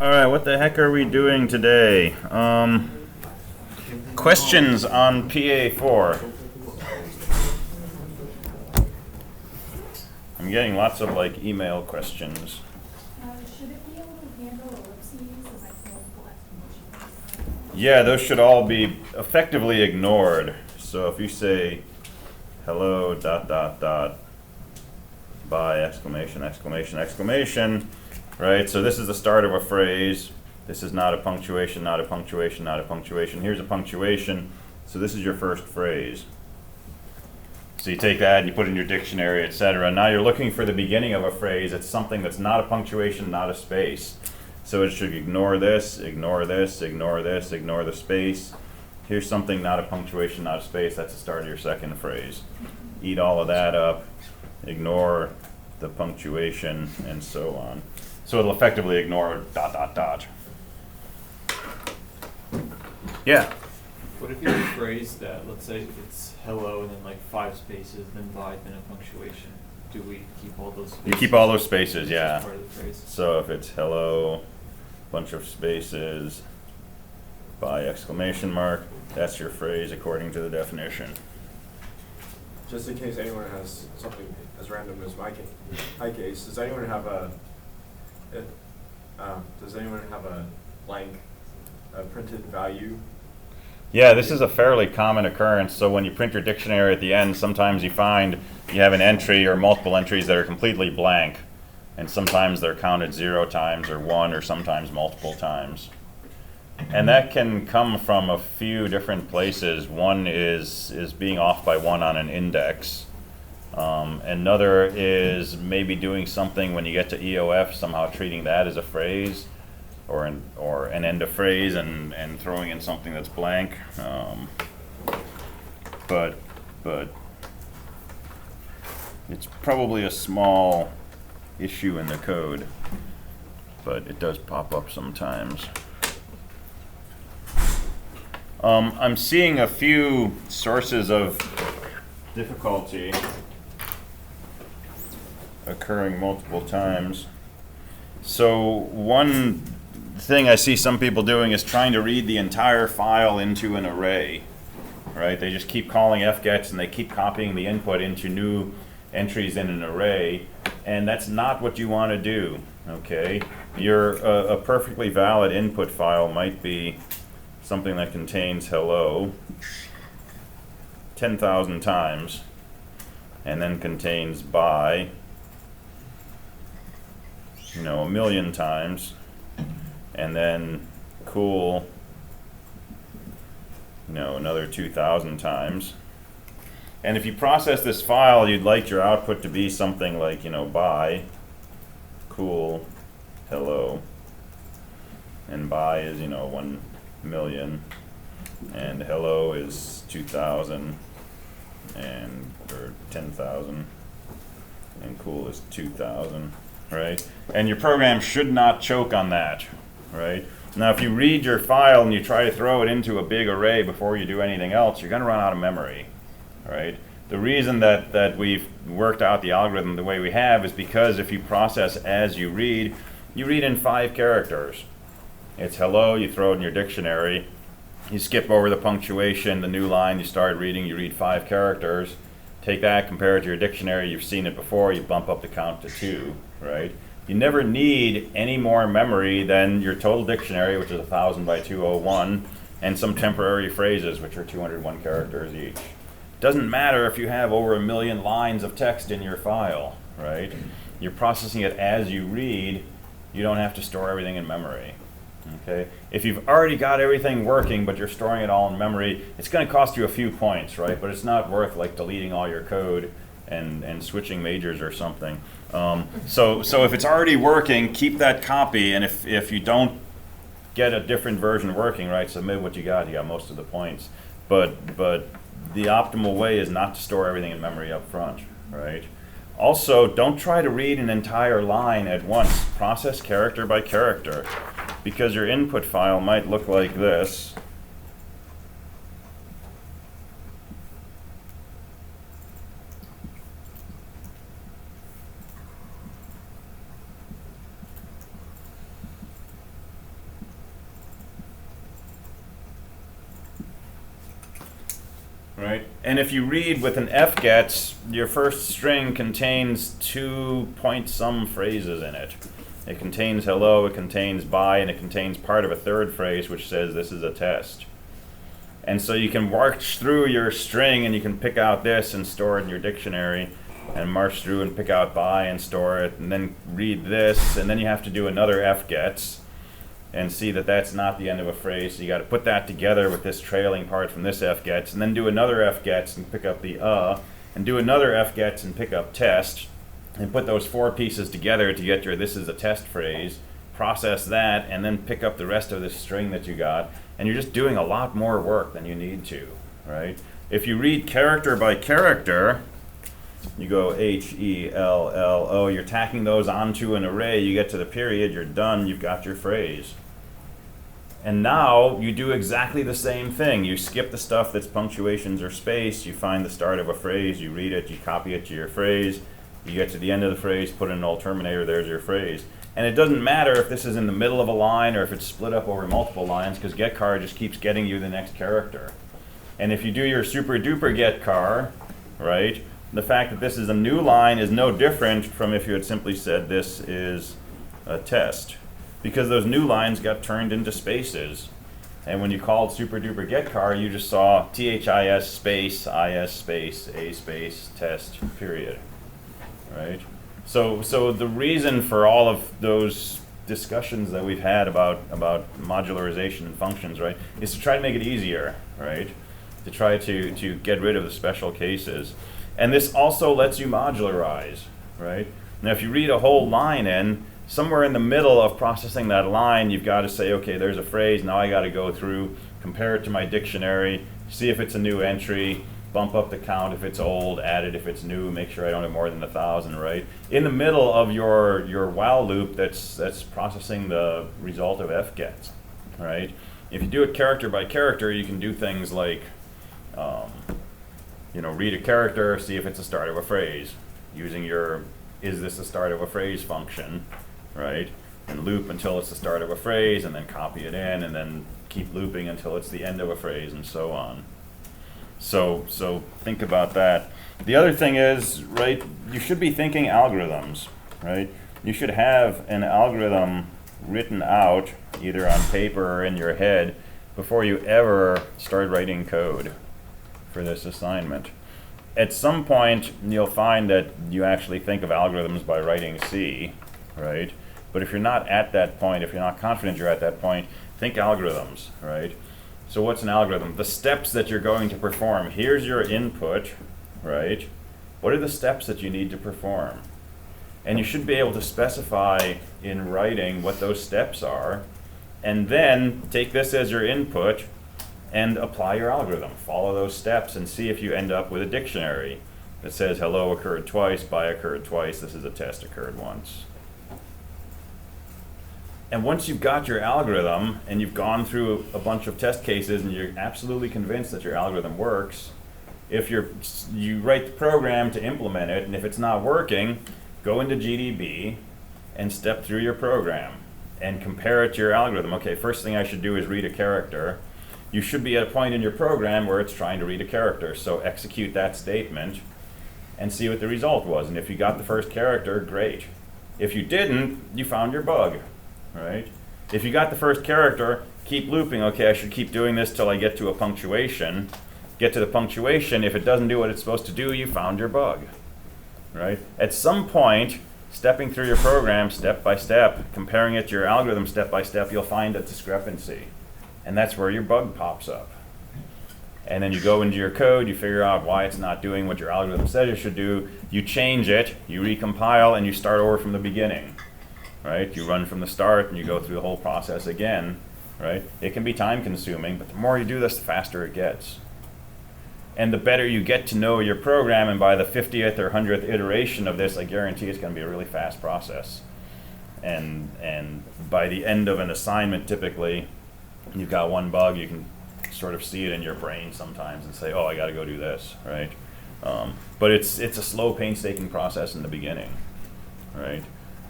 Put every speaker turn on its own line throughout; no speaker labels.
All right, what the heck are we doing today? Questions on PA4. I'm getting lots of email questions.
Should it be able to handle ellipses and multiple explanations?
Yeah, those should all be effectively ignored. So if you say hello dot dot dot by exclamation exclamation exclamation, right? So this is the start of a phrase. This is not a punctuation, not a punctuation, not a punctuation. Here's a punctuation. So this is your first phrase. So you take that and you put it in your dictionary, etc. Now you're looking for the beginning of a phrase. It's something that's not a punctuation, not a space. So it should ignore this, ignore this, ignore this, ignore the space. Here's something not a punctuation, not a space. That's the start of your second phrase. Eat all of that up, ignore the punctuation, and so on. So it'll effectively ignore dot, dot, dot. Yeah?
What if you have a phrase that, let's say it's hello and then like 5 spaces, then by, then a punctuation? Do we keep all those spaces?
You keep all those spaces, yeah.
As part of the phrase?
So if it's hello, bunch of spaces, by exclamation mark, that's your phrase according to the definition.
Just in case anyone has something as random as my case, does anyone have a blank printed value?
Yeah, this is a fairly common occurrence. So when you print your dictionary at the end, sometimes you find you have an entry or multiple entries that are completely blank. And sometimes they're counted 0 times or 1 or sometimes multiple times. And that can come from a few different places. One is being off by 1 on an index. Another is maybe doing something when you get to EOF, somehow treating that as a phrase or an end of phrase and throwing in something that's blank. But it's probably a small issue in the code, but it does pop up sometimes. I'm seeing a few sources of difficulty occurring multiple times. So one thing I see some people doing is trying to read the entire file into an array, right? They just keep calling fgets and they keep copying the input into new entries in an array, and that's not what you want to do, okay? A perfectly valid input file might be something that contains hello 10,000 times and then contains by 1,000,000 times and then cool another 2,000 times. And if you process this file, you'd like your output to be something like by cool hello, and by is 1,000,000 and hello is 2,000 or 10,000 and cool is 2,000, right? And your program should not choke on that, right? Now if you read your file and you try to throw it into a big array before you do anything else, you're going to run out of memory, right? The reason that we've worked out the algorithm the way we have is because if you process as you read in 5 characters. It's hello, you throw it in your dictionary, you skip over the punctuation, the new line, you start reading, you read 5 characters, take that, compare it to your dictionary, you've seen it before, you bump up the count to 2, right? You never need any more memory than your total dictionary, which is 1,000 by 201, and some temporary phrases, which are 201 characters each. Doesn't matter if you have over 1,000,000 lines of text in your file, right? You're processing it as you read, you don't have to store everything in memory. Okay. If you've already got everything working, but you're storing it all in memory, it's going to cost you a few points, right? But it's not worth deleting all your code and switching majors or something. So if it's already working, keep that copy. And if you don't get a different version working, right, submit what you got. You got most of the points. But the optimal way is not to store everything in memory up front, right? Also, don't try to read an entire line at once. Process character by character, because your input file might look like this. right? And if you read with an fgets, your first string contains 2 point some phrases in it. It contains hello, it contains bye, and it contains part of a third phrase which says this is a test. And so you can march through your string and you can pick out this and store it in your dictionary, and march through and pick out bye and store it, and then read this, and then you have to do another fgets and see that that's not the end of a phrase. So you got to put that together with this trailing part from this fgets, and then do another fgets and pick up the and do another fgets and pick up test, and put those 4 pieces together to get your this is a test phrase, process that, and then pick up the rest of this string that you got, and you're just doing a lot more work than you need to, right? If you read character by character, you go H-E-L-L-O, you're tacking those onto an array, you get to the period, you're done, you've got your phrase. And now you do exactly the same thing. You skip the stuff that's punctuations or space, you find the start of a phrase, you read it, you copy it to your phrase, you get to the end of the phrase, put in an alternator, there's your phrase. And it doesn't matter if this is in the middle of a line or if it's split up over multiple lines, because getCar just keeps getting you the next character. And if you do your super duper getCar, right, the fact that this is a new line is no different from if you had simply said this is a test, because those new lines got turned into spaces. And when you called super duper getCar, you just saw THIS space, IS space, A space, test, period, right? So the reason for all of those discussions that we've had about modularization and functions, right, is to try to make it easier, right? To try to get rid of the special cases. And this also lets you modularize, right? Now if you read a whole line in, somewhere in the middle of processing that line, you've got to say, okay, there's a phrase, now I got to go through, compare it to my dictionary, see if it's a new entry, bump up the count if it's old, add it if it's new, make sure I don't have more than 1,000, right? In the middle of your while loop that's processing the result of fgets, right? If you do it character by character, you can do things like, read a character, see if it's the start of a phrase, using your is this the start of a phrase function, right? And loop until it's the start of a phrase, and then copy it in, and then keep looping until it's the end of a phrase, and so on. So think about that. The other thing is, right, you should be thinking algorithms, right? You should have an algorithm written out, either on paper or in your head, before you ever start writing code for this assignment. At some point, you'll find that you actually think of algorithms by writing C, right? But if you're not at that point, if you're not confident you're at that point, think algorithms, right? So what's an algorithm? The steps that you're going to perform. Here's your input, right? What are the steps that you need to perform? And you should be able to specify in writing what those steps are, and then take this as your input and apply your algorithm. Follow those steps and see if you end up with a dictionary that says hello occurred twice, bye occurred twice, this is a test occurred once. And once you've got your algorithm and you've gone through a bunch of test cases and you're absolutely convinced that your algorithm works, if you write the program to implement it, and if it's not working, go into GDB and step through your program and compare it to your algorithm. Okay, first thing I should do is read a character. You should be at a point in your program where it's trying to read a character, so execute that statement and see what the result was. And if you got the first character, great. If you didn't, you found your bug. Right? If you got the first character, keep looping. Okay, I should keep doing this till I get to a punctuation. Get to the punctuation. If it doesn't do what it's supposed to do, you found your bug. Right? At some point, stepping through your program step by step, comparing it to your algorithm step by step, you'll find a discrepancy. And that's where your bug pops up. And then you go into your code, you figure out why it's not doing what your algorithm said it should do, you change it, you recompile, and you start over from the beginning. Right? You run from the start and you go through the whole process again, right? It can be time consuming, but the more you do this, the faster it gets. And the better you get to know your program, and by the 50th or 100th iteration of this, I guarantee it's going to be a really fast process. And by the end of an assignment, typically, you've got one bug, you can sort of see it in your brain sometimes and say, oh, I got to go do this, right? But it's a slow, painstaking process in the beginning, right?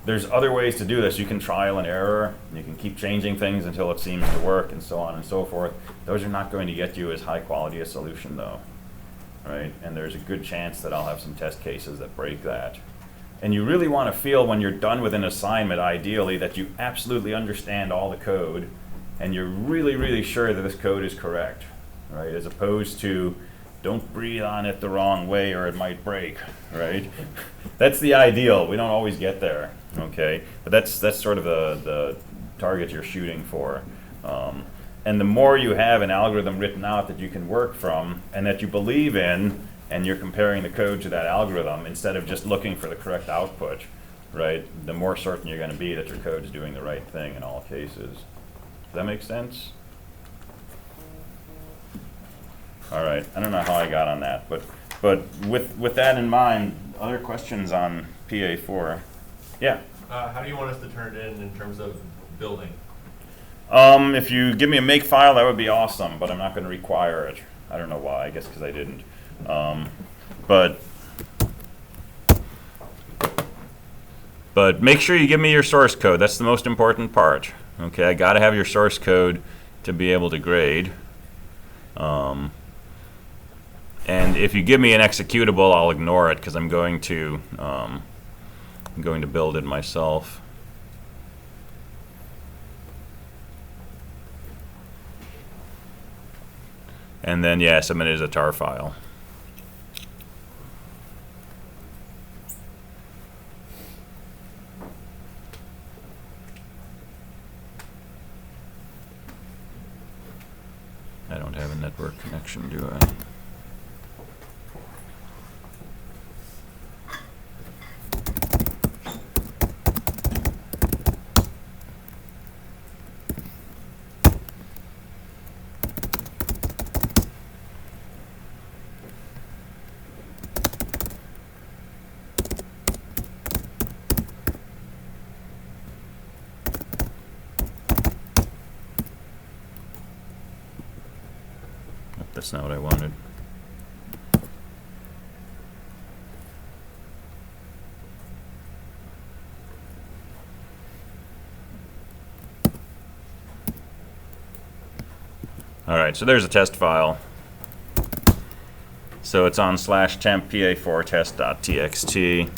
There's other ways to do this. You can trial and error. You can keep changing things until it seems to work, and so on and so forth. Those are not going to get you as high quality a solution, though. right? And there's a good chance that I'll have some test cases that break that. And you really want to feel when you're done with an assignment, ideally, that you absolutely understand all the code and you're really, really sure that this code is correct, right? As opposed to, don't breathe on it the wrong way or it might break, right? That's the ideal. We don't always get there, okay? But that's sort of the target you're shooting for. And the more you have an algorithm written out that you can work from and that you believe in, and you're comparing the code to that algorithm instead of just looking for the correct output, right? The more certain you're going to be that your code is doing the right thing in all cases. Does that make sense? All right, I don't know how I got on that, but with that in mind, other questions on PA4? Yeah.
How do you want us to turn it in terms of building?
If you give me a make file, that would be awesome, but I'm not going to require it. I don't know why, I guess because I didn't. But make sure you give me your source code. That's the most important part. Okay, I got to have your source code to be able to grade. And if you give me an executable, I'll ignore it because I'm going to build it myself. And then, yeah, submit it as a tar file. I don't have a network connection, do I? That's not what I wanted. All right, so there's a test file. So it's on /temp pa4 test.txt.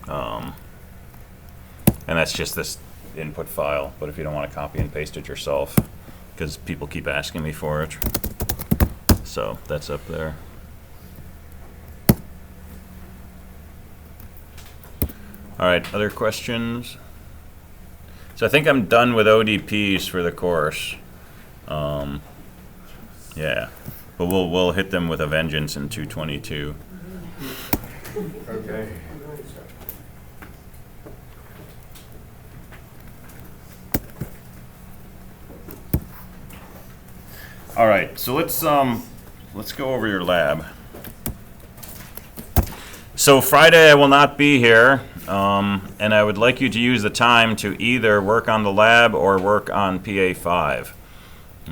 And that's just this input file, but if you don't want to copy and paste it yourself, because people keep asking me for it. So that's up there. All right, other questions? So I think I'm done with ODPs for the course. Yeah, but we'll hit them with a vengeance in 222.
Okay.
All right, so let's go over your lab. So Friday I will not be here, and I would like you to use the time to either work on the lab or work on PA5.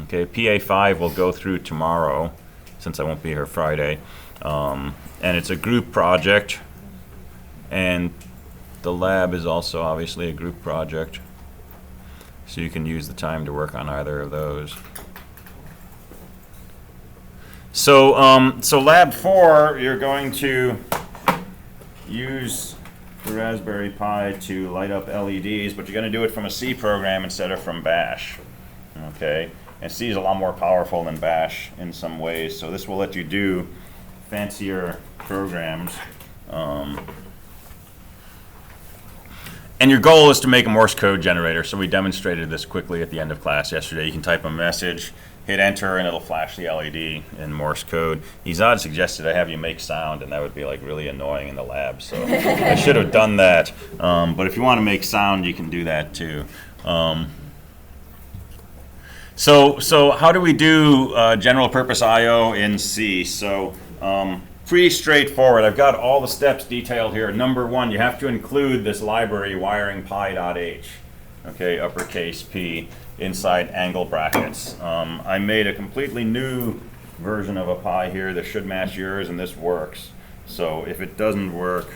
Okay, PA5 will go through tomorrow, since I won't be here Friday, and it's a group project, and the lab is also obviously a group project, so you can use the time to work on either of those. So, so lab 4, you're going to use the Raspberry Pi to light up LEDs, but you're going to do it from a C program instead of from Bash. Okay, and C is a lot more powerful than Bash in some ways, so this will let you do fancier programs. And your goal is to make a Morse code generator, so we demonstrated this quickly at the end of class yesterday. You can type a message, hit enter, and it'll flash the LED in Morse code. Izad suggested I have you make sound, and that would be like really annoying in the lab, so I should have done that. But if you want to make sound, you can do that too. So how do we do general purpose I/O in C? So pretty straightforward. I've got all the steps detailed here. Number 1, you have to include this library wiringpi.h, okay, uppercase P, inside angle brackets. I made a completely new version of a Pi here that should match yours, and this works. So if it doesn't work,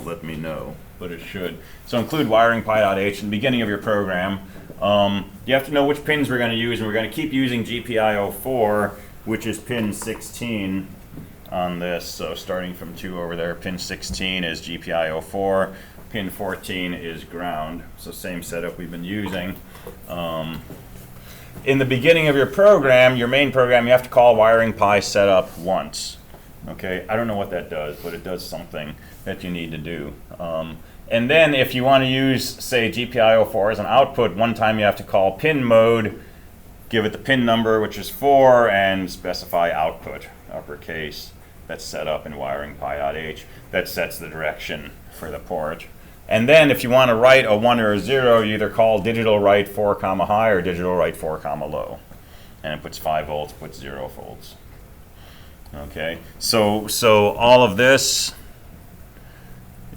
let me know, but it should. So include wiringpi.h in the beginning of your program. You have to know which pins we're going to use, and we're going to keep using GPIO4 which is pin 16 on this. So starting from 2 over there, pin 16 is GPIO 4, pin 14 is ground. So same setup we've been using. In the beginning of your program, your main program, you have to call wiring pi setup once. Okay, I don't know what that does, but it does something that you need to do. And then if you want to use, say, GPIO4 as an output, one time you have to call pin mode, give it the pin number, which is 4, and specify output, uppercase. That's set up in wiring pi.h. That sets the direction for the port. And then if you want to write a 1 or a 0, you either call digital write 4 comma high or digital write 4 comma low. And it puts 5 volts, puts 0 volts. Okay, so all of this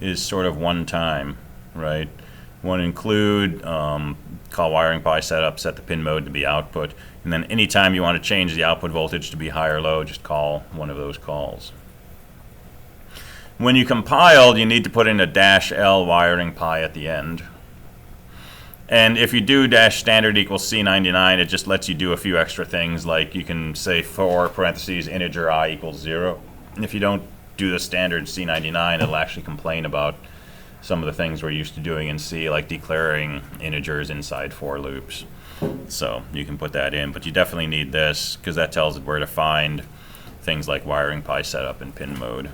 is sort of one time, right? One include, call wiring pi setup, set the pin mode to be output, and then anytime you want to change the output voltage to be high or low, just call one of those calls. When you compile, you need to put in a -L wiring pi at the end. And if you do -standard equals C99, it just lets you do a few extra things, like you can say for parentheses integer I equals 0. And if you don't do the standard C99, it'll actually complain about some of the things we're used to doing in C, like declaring integers inside for loops. So you can put that in, but you definitely need this, because that tells it where to find things like wiring pi setup and pin mode.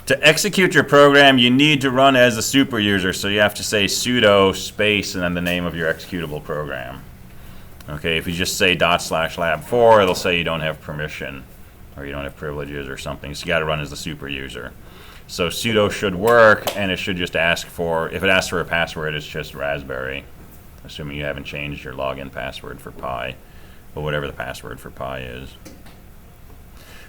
To execute your program, you need to run as a super user, so you have to say sudo space and then the name of your executable program. Okay, if you just say /lab4, it'll say you don't have permission or you don't have privileges or something, so you got to run as the super user. So sudo should work, and it should just ask for, if it asks for a password, it's just raspberry, assuming you haven't changed your login password for Pi, but whatever the password for Pi is.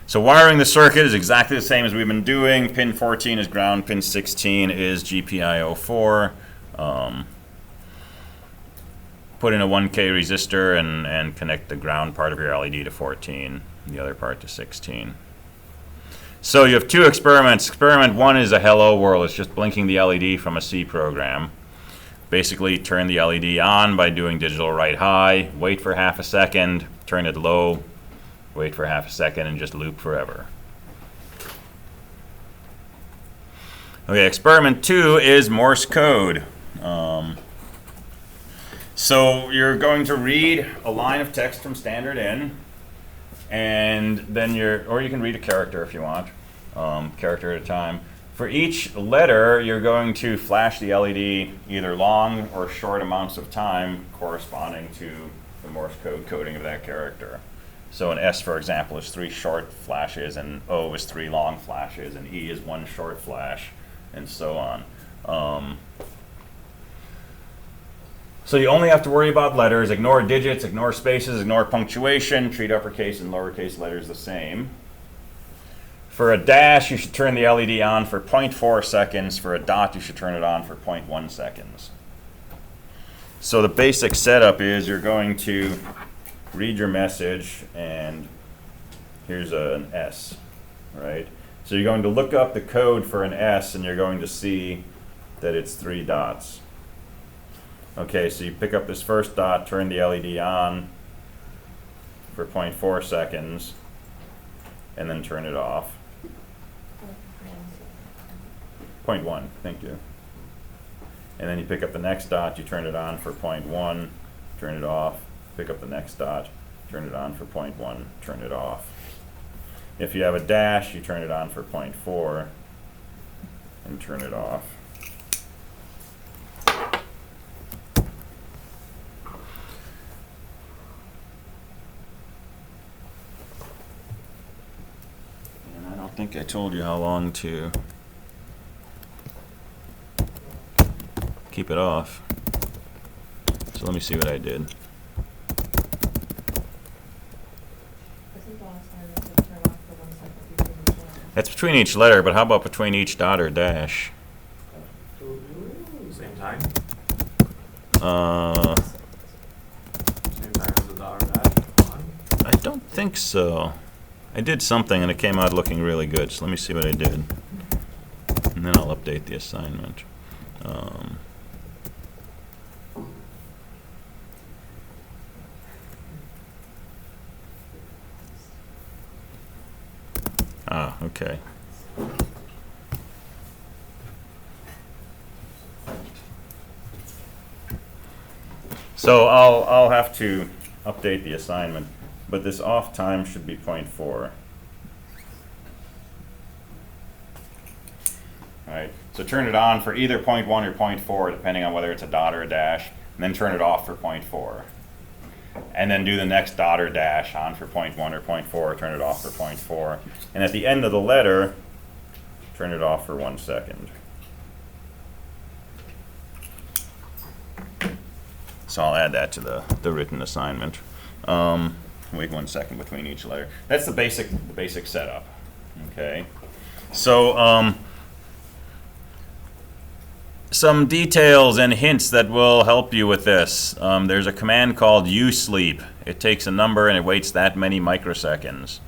So wiring the circuit is exactly the same as we've been doing. Pin 14 is ground, pin 16 is GPIO4. Put in a 1K resistor and connect the ground part of your LED to 14, the other part to 16. So you have two experiments. Experiment 1 is a hello world. It's just blinking the LED from a C program. Basically turn the LED on by doing digital write high, wait for half a second, turn it low, wait for half a second, and just loop forever. Okay, experiment 2 is Morse code. So you're going to read a line of text from standard in, and then or you can read a character if you want, character at a time. For each letter, you're going to flash the LED either long or short amounts of time corresponding to the Morse code coding of that character. So an S, for example, is 3 short flashes, and O is 3 long flashes, and E is 1 short flash, and so on. So you only have to worry about letters. Ignore digits, ignore spaces, ignore punctuation. Treat uppercase and lowercase letters the same. For a dash, you should turn the LED on for 0.4 seconds. For a dot, you should turn it on for 0.1 seconds. So the basic setup is you're going to read your message, and here's an S, right? So you're going to look up the code for an S, and you're going to see that it's 3 dots. Okay, so you pick up this first dot, turn the LED on for 0.4 seconds, and then turn it off. 0.1, thank you. And then you pick up the next dot, you turn it on for 0.1, turn it off. Pick up the next dot, turn it on for 0.1, turn it off. If you have a dash, you turn it on for 0.4 and turn it off. And I don't think I told you how long to keep it off. So let me see what I did. That's between each letter, but how about between each dot or dash?
Same time?
Uh,
Same time as the dot or dash? On?
I don't think so. I did something and it came out looking really good, so let me see what I did. And then I'll update the assignment. Okay. So I'll have to update the assignment, but this off time should be 0.4. All right, so turn it on for either 0.1 or 0.4, depending on whether it's a dot or a dash, and then turn it off for 0.4. And then do the next dot or dash on for 0.1 or 0.4, turn it off for 0.4. And at the end of the letter, turn it off for 1 second. So I'll add that to the written assignment. Wait 1 second between each letter. That's the basic setup. Okay. So some details and hints that will help you with this. There's a command called usleep. It takes a number and it waits that many microseconds.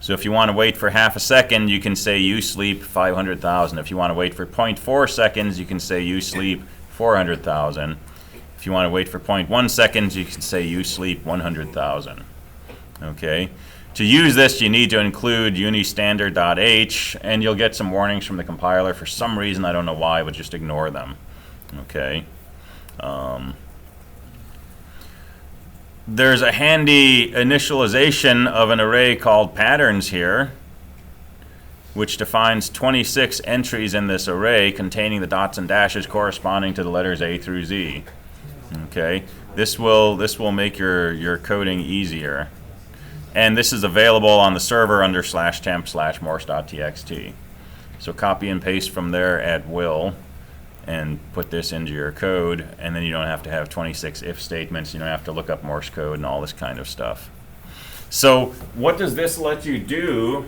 So if you want to wait for half a second, you can say usleep 500,000. If you want to wait for 0.4 seconds, you can say usleep 400,000. If you want to wait for 0.1 seconds, you can say usleep 100,000. Okay. To use this, you need to include unistandard.h, and you'll get some warnings from the compiler. For some reason, I don't know why, but just ignore them. Okay. There's a handy initialization of an array called patterns here, which defines 26 entries in this array containing the dots and dashes corresponding to the letters A through Z. Okay. This will make your coding easier. And this is available on the server under /temp/morse.txt. So copy and paste from there at will and put this into your code, and then you don't have to have 26 if statements. You don't have to look up Morse code and all this kind of stuff. So what does this let you do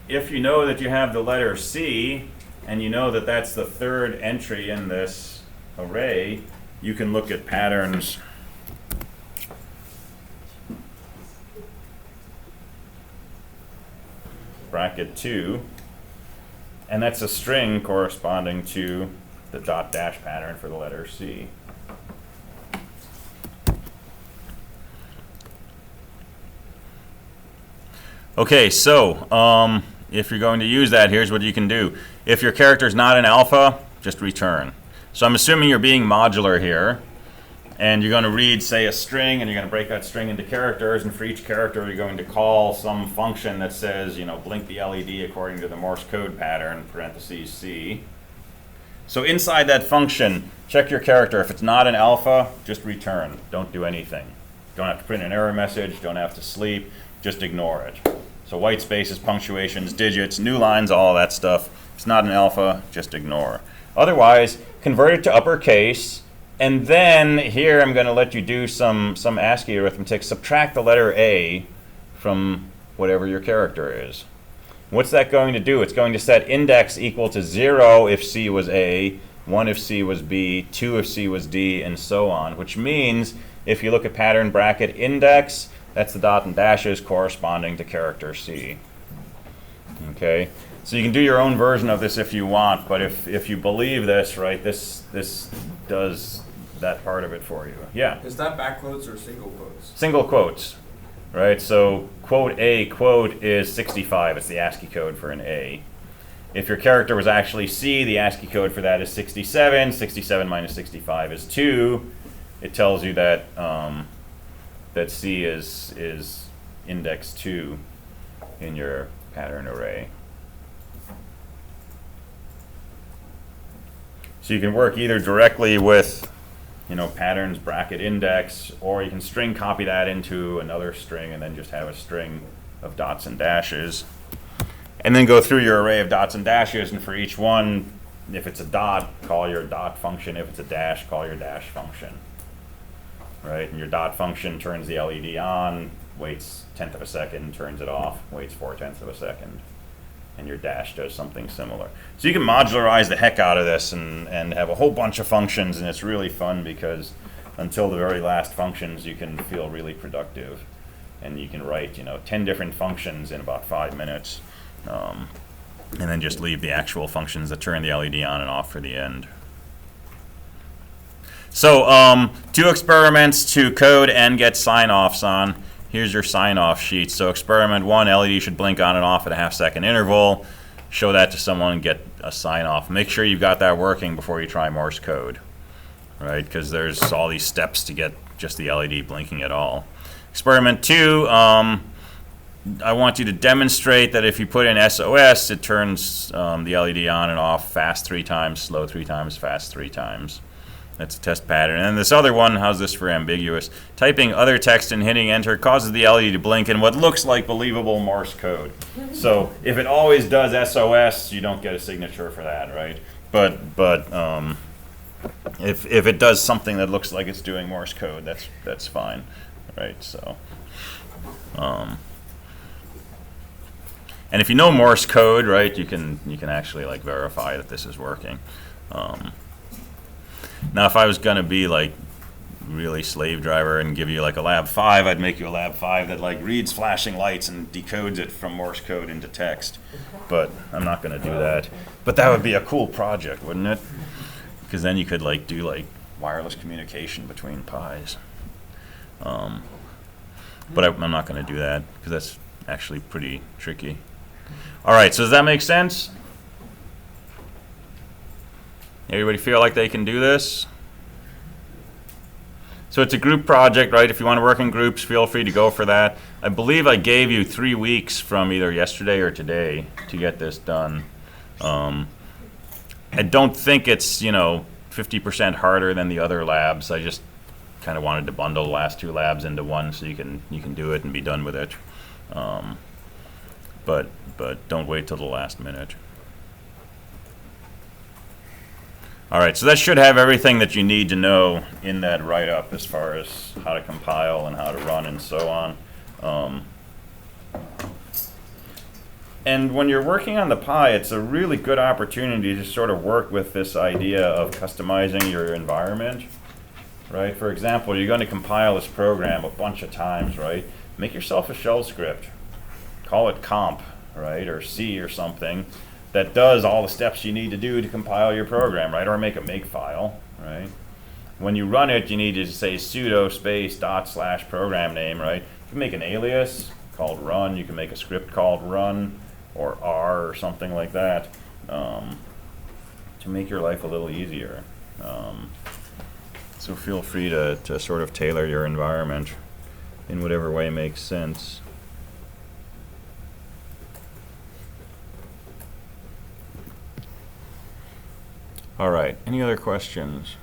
if you know that you have the letter C and you know that that's the third entry in this array? You can look at patterns bracket 2, and that's a string corresponding to the dot dash pattern for the letter C. Okay, so if you're going to use that, here's what you can do. If your character is not an alpha, just return. So I'm assuming you're being modular here, and you're going to read, say, a string, and you're going to break that string into characters, and for each character you're going to call some function that says, you know, blink the LED according to the Morse code pattern, parentheses C. So inside that function, check your character. If it's not an alpha, just return. Don't do anything. Don't have to print an error message, don't have to sleep, just ignore it. So white spaces, punctuations, digits, new lines, all that stuff. If it's not an alpha, just ignore. Otherwise, convert it to uppercase. And then here I'm going to let you do some ASCII arithmetic. Subtract the letter A from whatever your character is. What's that going to do? It's going to set index equal to 0 if C was A, 1 if C was B, 2 if C was D, and so on. Which means if you look at pattern bracket index, that's the dot and dashes corresponding to character C. Okay? So you can do your own version of this if you want, but if you believe this, right, this does that part of it for you. Yeah?
Is that backquotes or single quotes?
Single quotes, right? So quote A quote is 65. It's the ASCII code for an A. If your character was actually C, the ASCII code for that is 67. 67 minus 65 is 2. It tells you that that C is index 2 in your pattern array. So you can work either directly with, you know, patterns bracket index, or you can string copy that into another string and then just have a string of dots and dashes. And then go through your array of dots and dashes, and for each one, if it's a dot, call your dot function. If it's a dash, call your dash function. Right? And your dot function turns the LED on, waits 1/10 of a second, turns it off, waits 4/10 of a second. And your dash does something similar. So you can modularize the heck out of this and have a whole bunch of functions, and it's really fun because until the very last functions you can feel really productive. And you can write, you know, 10 different functions in about 5 minutes. And then just leave the actual functions that turn the LED on and off for the end. So 2 experiments to code and get sign-offs on. here's your sign-off sheet. So experiment 1, LED should blink on and off at a half-second interval. Show that to someone and get a sign-off. Make sure you've got that working before you try Morse code, right? Because there's all these steps to get just the LED blinking at all. Experiment 2, I want you to demonstrate that if you put in SOS, it turns the LED on and off fast 3 times, slow 3 times, fast 3 times. That's a test pattern. And this other one, how's this for ambiguous? Typing other text and hitting enter causes the LED to blink in what looks like believable Morse code. So if it always does SOS, you don't get a signature for that, right? But if it does something that looks like it's doing Morse code, that's fine, right? So. And if you know Morse code, right, you can actually like verify that this is working. Now, if I was gonna be like really slave driver and give you like a lab 5, I'd make you a lab 5 that like reads flashing lights and decodes it from Morse code into text. But I'm not gonna do that. But that would be a cool project, wouldn't it? Because then you could like do like wireless communication between Pis. But I'm not gonna do that because that's actually pretty tricky. All right, so does that make sense? Everybody feel like they can do this? So it's a group project, right? If you want to work in groups, feel free to go for that. I believe I gave you 3 weeks from either yesterday or today to get this done. I don't think it's, 50% harder than the other labs. I just kind of wanted to bundle the last 2 labs into one so you can do it and be done with it. But don't wait till the last minute. All right, so that should have everything that you need to know in that write-up as far as how to compile and how to run and so on. And when you're working on the Pi, it's a really good opportunity to sort of work with this idea of customizing your environment, right? For example, you're going to compile this program a bunch of times, right? Make yourself a shell script. Call it comp, right, or C or something that does all the steps you need to do to compile your program, right, or make a makefile, right? When you run it, you need to say sudo space / program name, right? You can make an alias called run. You can make a script called run or R or something like that to make your life a little easier. So feel free to sort of tailor your environment in whatever way makes sense. All right, any other questions?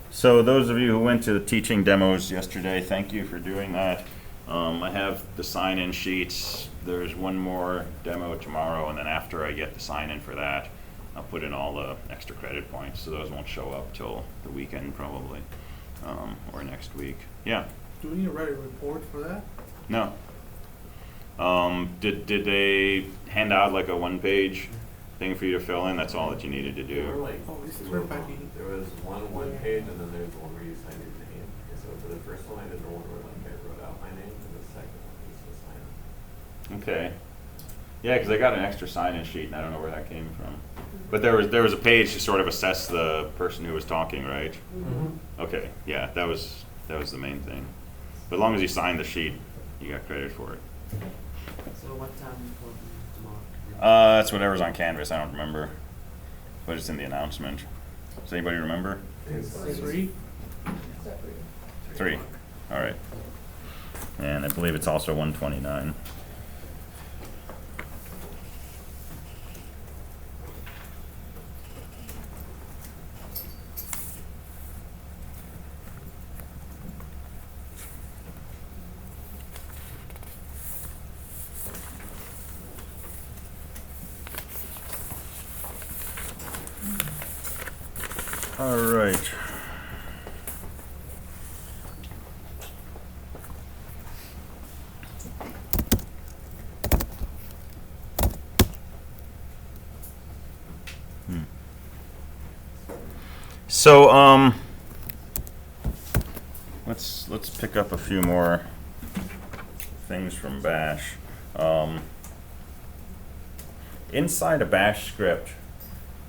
So those of you who went to the teaching demos yesterday, thank you for doing that. I have the sign-in sheets. There's one more demo tomorrow, and then after I get the sign-in for that, I'll put in all the extra credit points, so those won't show up till the weekend probably, or next week. Yeah?
Do we need to write a report for that?
No. Did they hand out like a one-page thing for you to fill in? That's all that you needed to
There were
do.
like,
Oh, this is
there
where Becky-
was one page, and then there's one where you signed your name. And so for the first one, I didn't know where like I wrote out my name, and the second one was the sign.
Okay. Yeah, because I got an extra sign-in sheet, and I don't know where that came from. But there was a page to sort of assess the person who was talking, right? Okay, yeah, that was the main thing. But as long as you signed the sheet, you got credit for it.
So what time tomorrow?
That's whatever's on Canvas. I don't remember, but it's in the announcement. Does anybody remember?
3?
3. All right. And I believe it's also 129. All right. So, let's pick up a few more things from Bash. Inside a Bash script,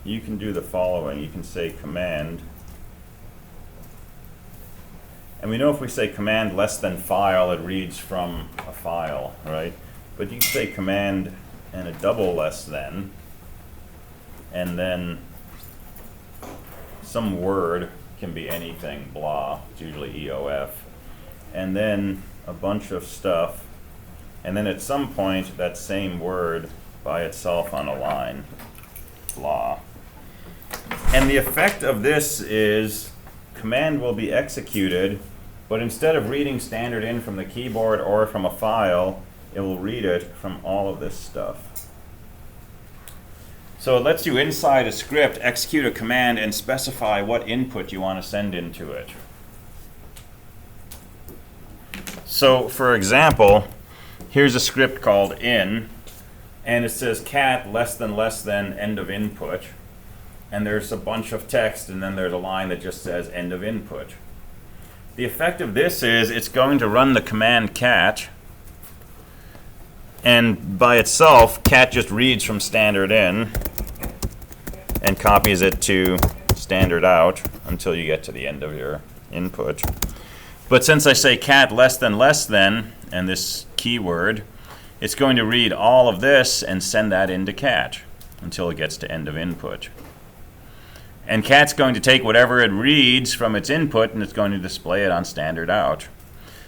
you can do the following. You can say command. And we know if we say command less than file, it reads from a file, right? But you can say command and a double less than, and then some word can be anything, blah, it's usually EOF, and then a bunch of stuff, and then at some point that same word by itself on a line, blah. And the effect of this is command will be executed, but instead of reading standard in from the keyboard or from a file, it will read it from all of this stuff. So it lets you, inside a script, execute a command and specify what input you want to send into it. So for example, here's a script called in, and it says cat less than end of input. And there's a bunch of text, and then there's a line that just says end of input. The effect of this is it's going to run the command cat, and by itself, cat just reads from standard in and copies it to standard out until you get to the end of your input. But since I say cat less than and this keyword, it's going to read all of this and send that into cat until it gets to end of input. And cat's going to take whatever it reads from its input and it's going to display it on standard out.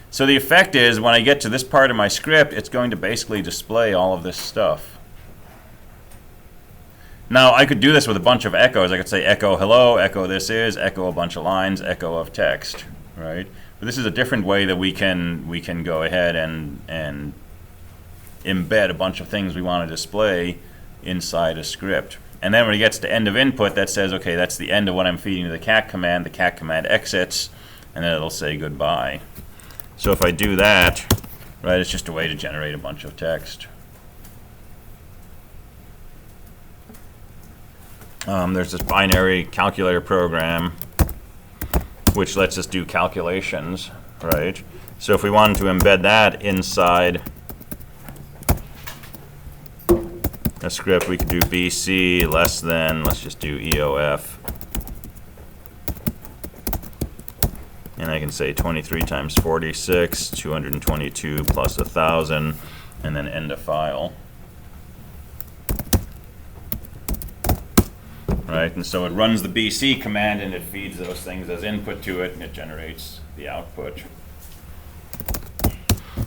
So the effect is when I get to this part of my script, it's going to basically display all of this stuff. Now I could do this with a bunch of echoes. I could say echo hello, echo this is, echo a bunch of lines, echo of text, right? But this is a different way that we can go ahead and embed a bunch of things we want to display inside a script. And then when it gets to end of input, that says, okay, that's the end of what I'm feeding to the cat command exits, and then it'll say goodbye. So if I do that, right, it's just a way to generate a bunch of text. There's this binary calculator program which lets us do calculations, right? So if we wanted to embed that inside a script, we could do BC less than, let's just do EOF. And I can say 23 times 46, 222 plus 1,000, and then end a file. Right, and so it runs the BC command and it feeds those things as input to it, and it generates the output.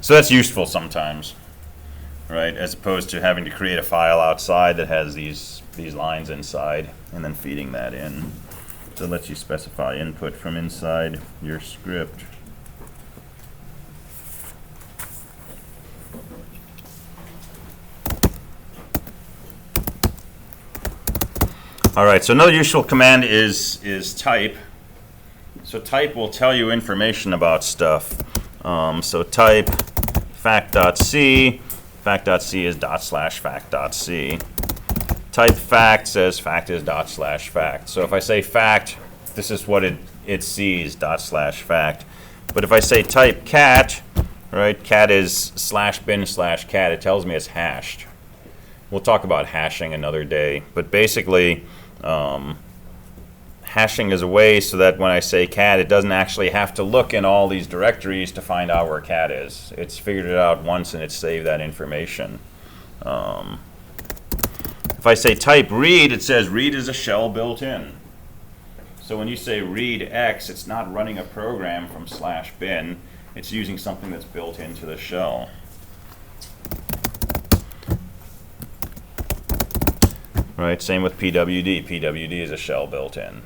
So that's useful sometimes, right? As opposed to having to create a file outside that has these lines inside and then feeding that in. So it lets you specify input from inside your script. All right, so another useful command is type. So type will tell you information about stuff. So type fact.c. Fact.c is /fact.c. Type fact says fact is /fact. So if I say fact, this is what it sees, /fact. But if I say type cat, right, cat is /bin/cat, it tells me it's hashed. We'll talk about hashing another day, but basically hashing is a way so that when I say cat, it doesn't actually have to look in all these directories to find out where cat is. It's figured it out once and it's saved that information. If I say type read, it says read is a shell built in. So when you say read X, it's not running a program from /bin. It's using something that's built into the shell. Right, same with PWD. PWD is a shell built in.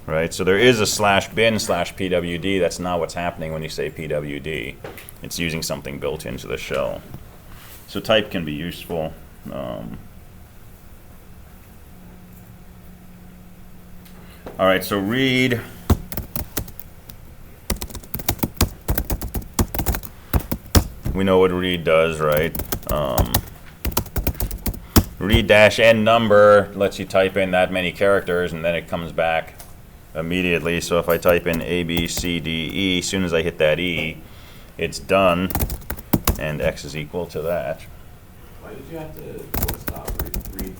Right, so there is a /bin/PWD. That's not what's happening when you say PWD. It's using something built into the shell. So type can be useful. All right, so read. We know what read does, right? Read -n number lets you type in that many characters, and then it comes back immediately. So if I type in A, B, C, D, E, as soon as I hit that E, it's done, and X is equal to that.
Why did you have to force stop read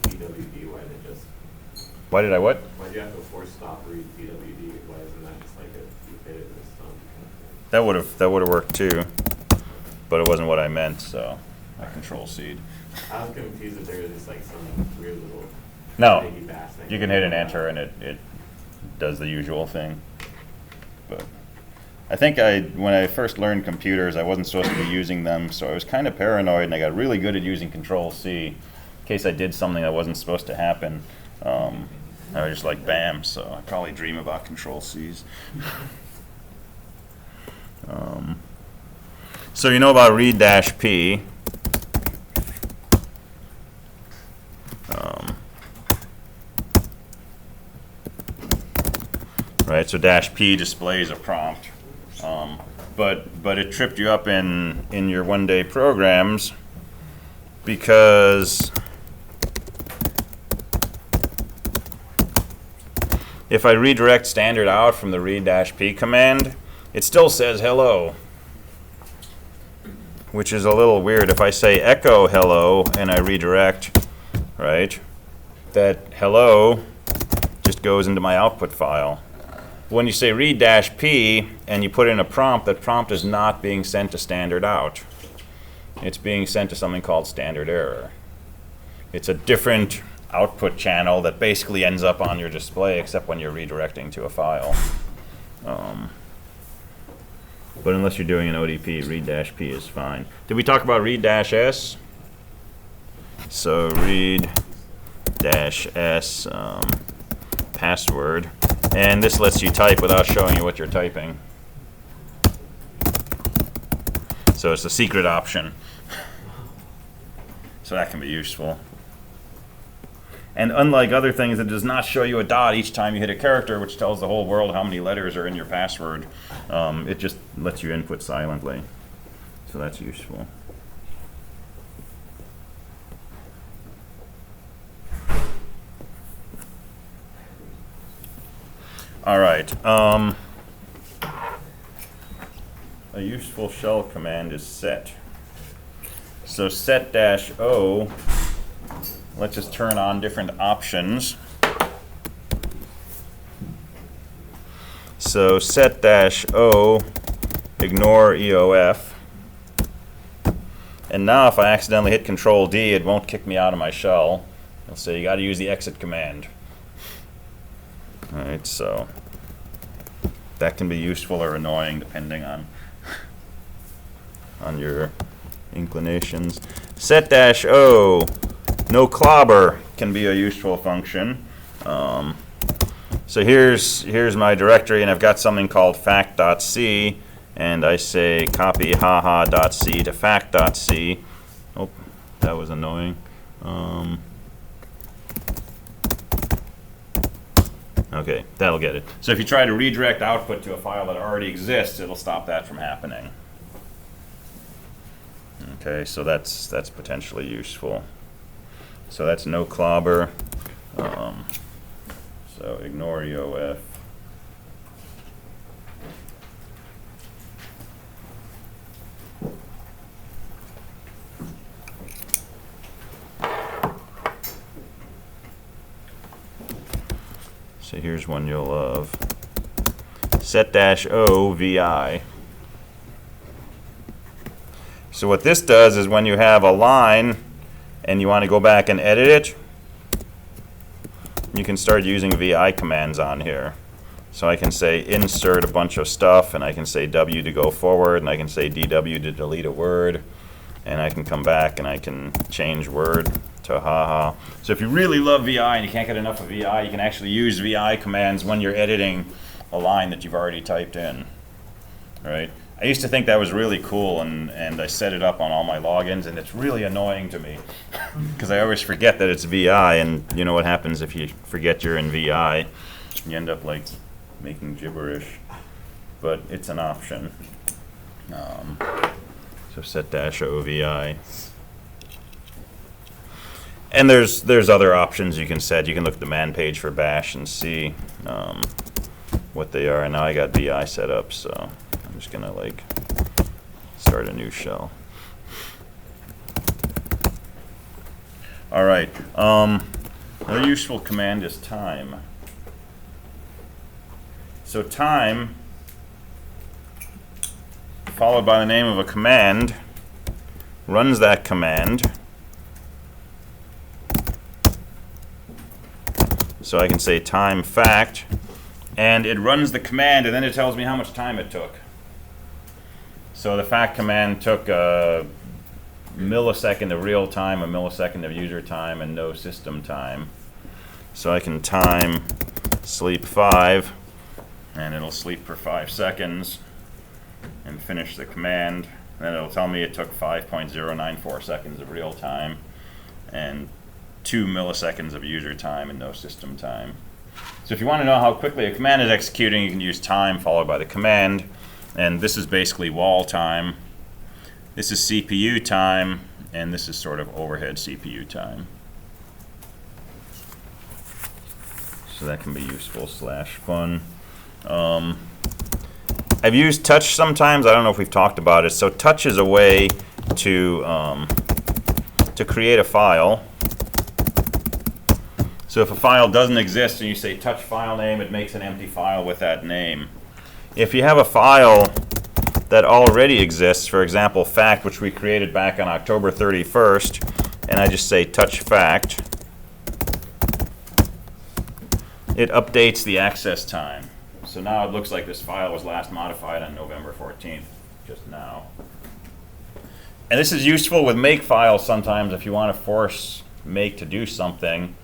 PWD? Why did it just?
Why did I what?
Why do you have to force stop read PWD? Why isn't that just like a you hit it and it's done kind of thing?
That would have worked too, but it wasn't what I meant, so I control C.
I was confused if there was just like some weird little
No,
piggy bash thing.
you can hit an enter and it does the usual thing. But I think when I first learned computers, I wasn't supposed to be using them, so I was kind of paranoid, and I got really good at using Control C in case I did something that wasn't supposed to happen. I was just like, bam, so I probably dream about Control Cs. So you know about read-p. Right, so -p displays a prompt, but it tripped you up in your one-day programs because if I redirect standard out from the read-p command, it still says hello, which is a little weird. If I say echo hello and I redirect, right, that hello just goes into my output file. When you say read-p and you put in a prompt, that prompt is not being sent to standard out. It's being sent to something called standard error. It's a different output channel that basically ends up on your display, except when you're redirecting to a file. But unless you're doing an ODP, read-p is fine. Did we talk about read-s? So read-s password. And this lets you type without showing you what you're typing. So it's a secret option. So that can be useful. And unlike other things, it does not show you a dot each time you hit a character, which tells the whole world how many letters are in your password. It just lets you input silently. So that's useful. All right. A useful shell command is set. So set-o lets us turn on different options. So set-o ignore EOF. And now if I accidentally hit Control D, it won't kick me out of my shell. It'll say you got to use the exit command. All right, so that can be useful or annoying depending on your inclinations. Set-o no clobber can be a useful function. So here's my directory, and I've got something called fact.c, and I say copy haha.c to fact.c. Oh, that was annoying. Okay, that'll get it. So if you try to redirect output to a file that already exists, it'll stop that from happening. Okay, so that's potentially useful. So that's no clobber. So ignore EOF. So here's one you'll love. Set-o VI. So what this does is when you have a line and you want to go back and edit it, you can start using VI commands on here. So I can say insert a bunch of stuff, and I can say W to go forward, and I can say DW to delete a word, and I can come back and I can change word to haha. So if you really love VI and you can't get enough of VI, you can actually use VI commands when you're editing a line that you've already typed in. Right? I used to think that was really cool, and I set it up on all my logins, and it's really annoying to me because I always forget that it's VI, and you know what happens if you forget you're in VI? You end up like making gibberish, but it's an option. So set-o VI. And there's other options you can set. You can look at the man page for bash and see. what they are. And now I got VI set up, so I'm just gonna like start a new shell. All right. Another useful command is time. So time, followed by the name of a command, runs that command. So I can say time fact, and it runs the command, and then it tells me how much time it took. So the fact command took a millisecond of real time, a millisecond of user time, and no system time. So I can time sleep 5, and it'll sleep for 5 seconds, and finish the command. Then it'll tell me it took 5.094 seconds of real time, and 2 milliseconds of user time and no system time. So if you want to know how quickly a command is executing, you can use time followed by the command. And this is basically wall time. This is CPU time, and this is sort of overhead CPU time. So that can be useful / fun. I've used touch sometimes. I don't know if we've talked about it. So touch is a way to create a file. So if a file doesn't exist and you say touch file name, it makes an empty file with that name. If you have a file that already exists, for example, fact, which we created back on October 31st, and I just say touch fact, it updates the access time. So now it looks like this file was last modified on November 14th, just now. And this is useful with make files sometimes if you want to force make to do something.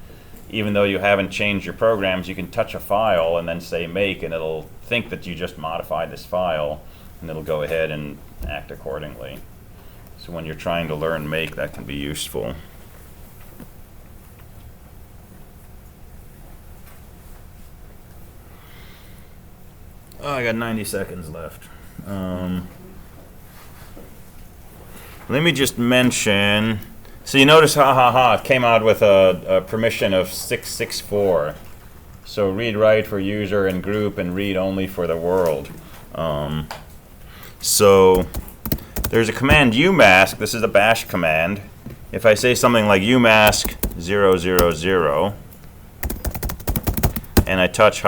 Even though you haven't changed your programs, you can touch a file and then say make, and it'll think that you just modified this file, and it'll go ahead and act accordingly. So when you're trying to learn make, that can be useful. Oh, I got 90 seconds left. Let me just mention. So you notice, it came out with a permission of 664. So read write for user and group, and read only for the world. So there's a command umask. This is a bash command. If I say something like umask 000, and I touch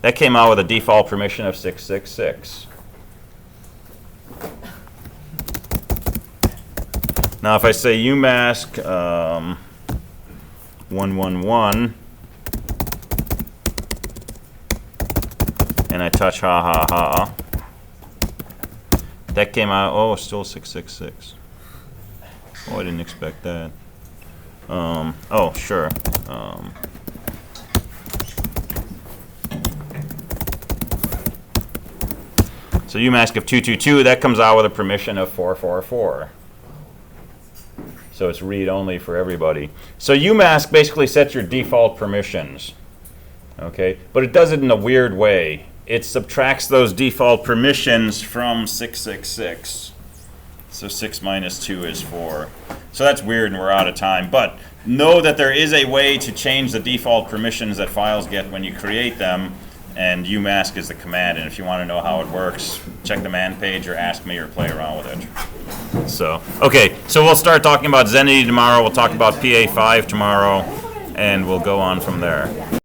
that came out with a default permission of 666. Now if I say umask 111, and I touch that came out, oh, still 666. Oh, I didn't expect that. Oh, sure. So umask of 222, that comes out with a permission of 444. So it's read only for everybody. So umask basically sets your default permissions. Okay, but it does it in a weird way. It subtracts those default permissions from 666. So 6 minus 2 is 4. So that's weird, and we're out of time. But know that there is a way to change the default permissions that files get when you create them, and umask is the command. And if you want to know how it works, check the man page or ask me or play around with it. So, okay, so we'll start talking about Zenity tomorrow. We'll talk about PA5 tomorrow, and we'll go on from there.